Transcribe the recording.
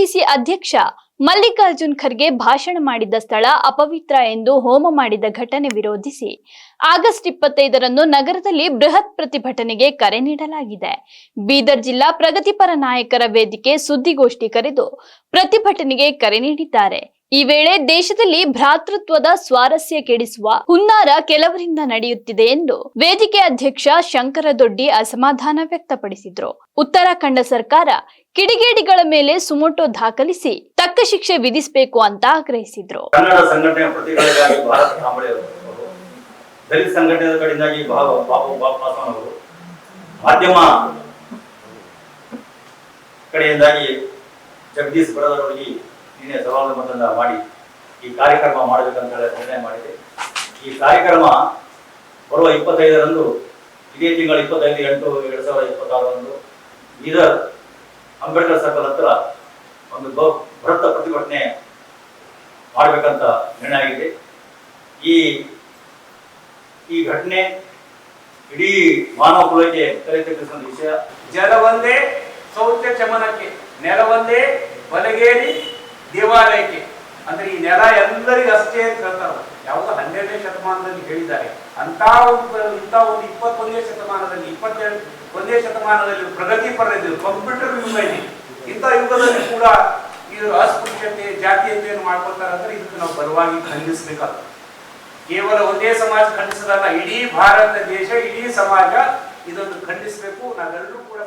KPCC ಅಧ್ಯಕ್ಷ ಮಲ್ಲಿಕಾರ್ಜುನ್ ಖರ್ಗೆ ಭಾಷಣ ಮಾಡಿದ್ದ ಸ್ಥಳ ಅಪವಿತ್ರ ಎಂದು ಹೋಮ ಮಾಡಿದ ಘಟನೆ ವಿರೋಧಿಸಿ ಆಗಸ್ಟ್ 25ರಂದು ನಗರದಲ್ಲಿ ಬೃಹತ್ ಪ್ರತಿಭಟನೆಗೆ ಕರೆ ನೀಡಲಾಗಿದೆ. ಬೀದರ್ ಜಿಲ್ಲಾ ಪ್ರಗತಿಪರ ನಾಯಕರ ವೇದಿಕೆ ಸುದ್ದಿಗೋಷ್ಠಿ ಕರೆದು ಪ್ರತಿಭಟನೆಗೆ ಕರೆ ನೀಡಿದ್ದಾರೆ. ಈ ವೇಳೆ ದೇಶದಲ್ಲಿ ಭ್ರಾತೃತ್ವದ ಸ್ವಾರಸ್ಯ ಕೆಡಿಸುವ ಹುನ್ನಾರ ಕೆಲವರಿಂದ ನಡೆಯುತ್ತಿದೆ ಎಂದು ವೇದಿಕೆ ಅಧ್ಯಕ್ಷ ಶಂಕರದೊಡ್ಡಿ ಅಸಮಾಧಾನ ವ್ಯಕ್ತಪಡಿಸಿದರು. ಉತ್ತರಾಖಂಡ ಸರ್ಕಾರ ಕಿಡಿಗೇಡಿಗಳ ಮೇಲೆ ಸುಮೋಟೋ ದಾಖಲಿಸಿ ತಕ್ಕ ಶಿಕ್ಷೆ ವಿಧಿಸಬೇಕು ಅಂತ ಆಗ್ರಹಿಸಿದ್ರು. ಕನ್ನಡ ಸಂಘಟನೆಯ ಪ್ರತಿಗಳಿಗಾಗಿ ಭಾರತ ಕಾಂಬಳೆ ಅವರು, ದಲಿತ ಸಂಘಟನೆಯ ಕಡೆಯಿಂದಾಗಿ ಬಾಬು ಪಾಸ್ವಾನ್ ಅವರು, ಮಾಧ್ಯಮ ಕಡೆಯಿಂದಾಗಿ ಜಗದೀಶ್ ಬ್ರದರ್ ಅವರಿಗೆ ನಿನ್ನೆ ಸವಾಲು ಮತದಾನ ಮಾಡಿ ಈ ಕಾರ್ಯಕ್ರಮ ಮಾಡಬೇಕಂತ ನಿರ್ಣಯ ಮಾಡಿದೆ. ಈ ಕಾರ್ಯಕ್ರಮ ಬರುವ 25ರಂದು, ಇದೇ ತಿಂಗಳ 25/8/2026 ಬೀದರ್ ಅಂಬೇಡ್ಕರ್ ಸರ್ಕಲ್ ಹತ್ರ ಒಂದು ಬೃಹತ್ ಪ್ರತಿಭಟನೆ ಮಾಡಬೇಕಂತ ನಿರ್ಣಯ ಆಗಿದೆ. ಈ ಘಟನೆ ಇಡೀ ಮಾನವ ಕುಲಕ್ಕೆ ತಲೆ ತಗ್ಗಿಸುವ ವಿಷಯ. ಜಲ ಒಂದೇ ಶೌಚ ಚಮನಕ್ಕೆ, ನೆಲ ಒಂದೇ ಬಲಗೇರಿ ದೇವಾಲಯಕ್ಕೆ. ಅಂದ್ರೆ ಈ ನೆಲ ಎಲ್ಲರಿಗೂ ಅಷ್ಟೇ ಅಂತ ಹೇಳ್ತಾರೆ. ಯಾವುದೋ 12ನೇ ಶತಮಾನದಲ್ಲಿ ಹೇಳಿದ್ದಾರೆ. ಇಂಥ ಒಂದು 21ನೇ ಶತಮಾನದಲ್ಲಿ 21ನೇ ಶತಮಾನದಲ್ಲಿ ಪ್ರಗತಿಪರರಿದ್ದರು, ಕಂಪ್ಯೂಟರ್ ಯುಗ ಇದೆ. ಇಂಥ ಯುಗದಲ್ಲಿ ಕೂಡ ಇದು ಅಸ್ಪೃಶ್ಯತೆ ಜಾತೀಯತೆಯನ್ನು ಮಾಡ್ಕೊಳ್ತಾರೆ. ಅಂದ್ರೆ ಇದಕ್ಕೆ ನಾವು ಬಲವಾಗಿ ಖಂಡಿಸಬೇಕಾಗ್ತದೆ. ಕೇವಲ ಒಂದೇ ಸಮಾಜ ಖಂಡಿಸೋದಲ್ಲ, ಇಡೀ ಭಾರತ ದೇಶ, ಇಡೀ ಸಮಾಜ ಇದನ್ನು ಖಂಡಿಸಬೇಕು. ನಾವೆಲ್ಲರೂ ಕೂಡ